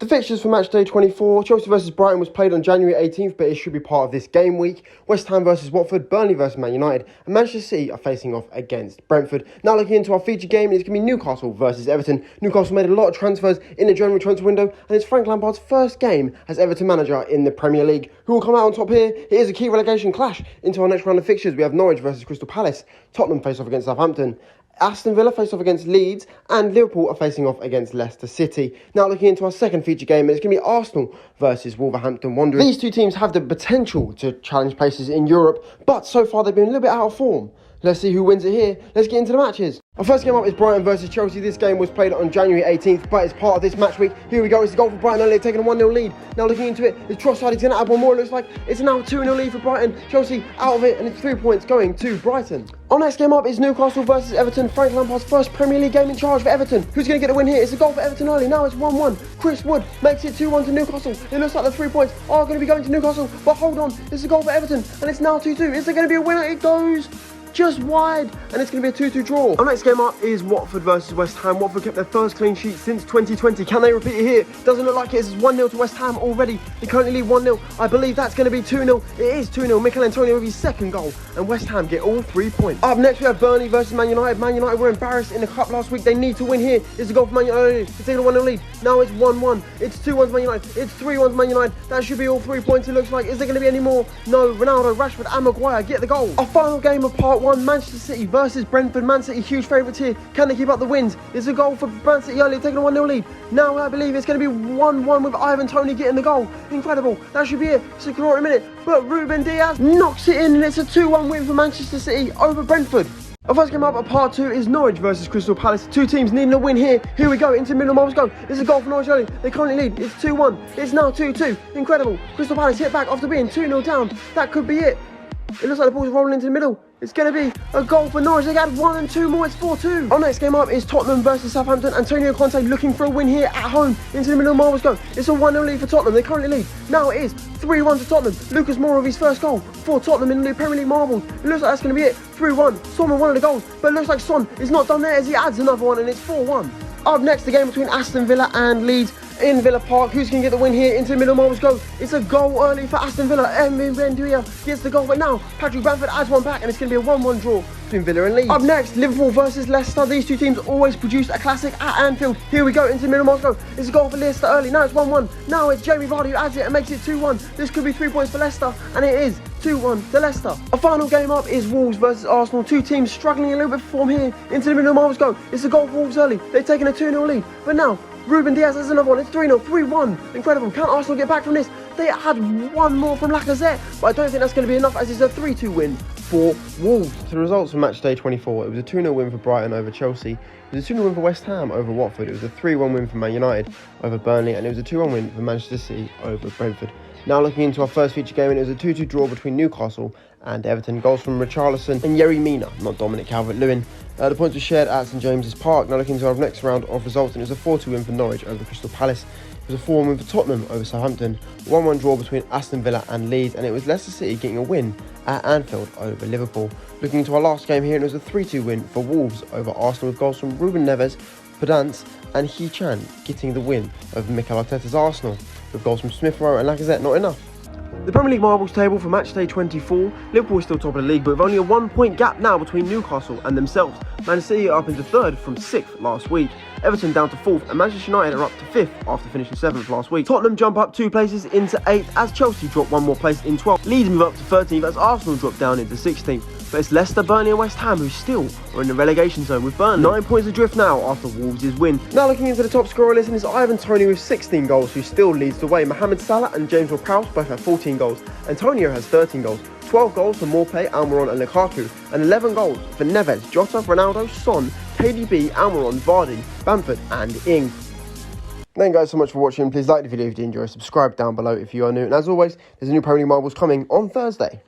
The fixtures for match day 24, Chelsea versus Brighton was played on January 18th, but it should be part of this game week. West Ham versus Watford, Burnley versus Man United, and Manchester City are facing off against Brentford. Now looking into our feature game, it's going to be Newcastle versus Everton. Newcastle made a lot of transfers in the January transfer window, and it's Frank Lampard's first game as Everton manager in the Premier League. Who will come out on top here? It is a key relegation clash. Into our next round of fixtures, we have Norwich versus Crystal Palace, Tottenham face off against Southampton, Aston Villa face off against Leeds, and Liverpool are facing off against Leicester City. Now looking into our second feature game, it's going to be Arsenal versus Wolverhampton Wanderers. These two teams have the potential to challenge places in Europe, but so far they've been a little bit out of form. Let's see who wins it here. Let's get into the matches. Our first game up is Brighton versus Chelsea. This game was played on January 18th, but it's part of this match week. Here we go. It's the goal for Brighton early, taking a 1-0 lead. Now looking into it, it's Trossard. He's going to add one more. It looks like it's now a 2-0 lead for Brighton. Chelsea out of it, and it's 3 points going to Brighton. Our next game up is Newcastle versus Everton. Frank Lampard's first Premier League game in charge for Everton. Who's going to get the win here? It's a goal for Everton early. Now it's 1-1. Chris Wood makes it 2-1 to Newcastle. It looks like the 3 points are going to be going to Newcastle, but hold on. It's a goal for Everton, and it's now 2-2. Is there going to be a winner? It goes just wide, and it's going to be a 2-2 draw. Our next game up is Watford versus West Ham. Watford kept their first clean sheet since 2020. Can they repeat it here? Doesn't look like it. It's 1-0 to West Ham already. They currently lead 1-0. I believe that's going to be 2-0. It is 2-0. Mikel Antonio with his second goal, and West Ham get all 3 points. Up next, we have Burnley versus Man United. Man United were embarrassed in the cup last week. They need to win here. It's a goal for Man United. They're taking a 1-0 lead. Now it's 1-1. It's 2-1 to Man United. It's 3-1 to Man United. That should be all 3 points, it looks like. Is there going to be any more? No. Ronaldo, Rashford, and Maguire get the goal. Our final game of part one, Manchester City versus Brentford. Man City huge favourites here. Can they keep up the wins? It's a goal for Man City earlier, taking a 1-0 lead. Now I believe it's going to be 1-1 with Ivan Toney getting the goal. Incredible. That should be it. It's a quarter minute. But Ruben Diaz knocks it in, and it's a 2-1 win for Manchester City over Brentford. Our first game up at part two is Norwich versus Crystal Palace. Two teams needing a win here. Here we go, into the middle, Marbles go. It's a goal for Norwich early. They currently lead. It's 2-1. It's now 2-2. Incredible. Crystal Palace hit back after being 2-0 down. That could be it. It looks like the ball's rolling into the middle. It's going to be a goal for Norwich. They got 1 and 2 more. It's 4-2. Our next game up is Tottenham versus Southampton. Antonio Conte looking for a win here at home. Into the middle of Marbles go. It's a 1-0 lead for Tottenham. They currently lead. Now it is 3-1 to Tottenham. Lucas Moura with his first goal for Tottenham in the Premier League marbles. It looks like that's going to be it. 3-1. Son with one of the goals. But it looks like Son is not done there as he adds another one, and it's 4-1. Up next, the game between Aston Villa and Leeds in Villa Park. Who's going to get the win here? Into the middle, Marbles go. It's a goal early for Aston Villa. Emin Benduia gets the goal, but now Patrick Bamford adds one back, and it's going to be a 1-1 draw between Villa and Leeds. Up next, Liverpool versus Leicester. These two teams always produce a classic at Anfield. Here we go, into the middle, Marbles go. It's a goal for Leicester early. Now it's 1-1. Now it's Jamie Vardy who adds it and makes it 2-1. This could be 3 points for Leicester, and it is 2-1 to Leicester. Our final game up is Wolves versus Arsenal. Two teams struggling a little bit for form here. Into the middle, Marbles go. It's a goal for Wolves early. They've taken a 2-0 lead, but now Ruben Diaz has another one. It's 3-0, 3-1. Incredible. Can Arsenal get back from this? They had one more from Lacazette, but I don't think that's going to be enough, as it's a 3-2 win for Wolves. So the results for match day 24, it was a 2-0 win for Brighton over Chelsea. It was a 2-0 win for West Ham over Watford. It was a 3-1 win for Man United over Burnley, and it was a 2-1 win for Manchester City over Brentford. Now looking into our first feature game, and it was a 2-2 draw between Newcastle and Everton. Goals from Richarlison and Yerry Mina, not Dominic Calvert-Lewin. The points were shared at St James's Park. Now looking into our next round of results, and it was a 4-2 win for Norwich over Crystal Palace. It was a 4-1 win for Tottenham over Southampton, 1-1 draw between Aston Villa and Leeds, and it was Leicester City getting a win at Anfield over Liverpool. Looking into our last game here, and it was a 3-2 win for Wolves over Arsenal, with goals from Ruben Neves, Pedance and Hee Chan getting the win over Mikel Arteta's Arsenal, with goals from Smith Rowe and Lacazette not enough. The Premier League marbles table for match day 24, Liverpool is still top of the league, but with only a 1 point gap now between Newcastle and themselves. Man City are up into third from 6th last week, Everton down to 4th, and Manchester United are up to 5th after finishing 7th last week. Tottenham jump up 2 places into 8th as Chelsea drop 1 more place in 12th. Leeds move up to 13th as Arsenal drop down into 16th. But it's Leicester, Burnley and West Ham who still are in the relegation zone, with Burnley 9 points adrift now after Wolves' win. Now looking into the top scorer list, and it's Ivan Toney with 16 goals who still leads the way. Mohamed Salah and James Ward-Prowse both have 14 goals. Antonio has 13 goals. 12 goals for Maupay, Almiron and Lukaku, and 11 goals for Neves, Jota, Ronaldo, Son, KDB, Almiron, Vardy, Bamford and Ings. Thank you guys so much for watching. Please like the video if you did enjoy, subscribe down below if you are new, and as always, there's a new Premier League marbles coming on Thursday.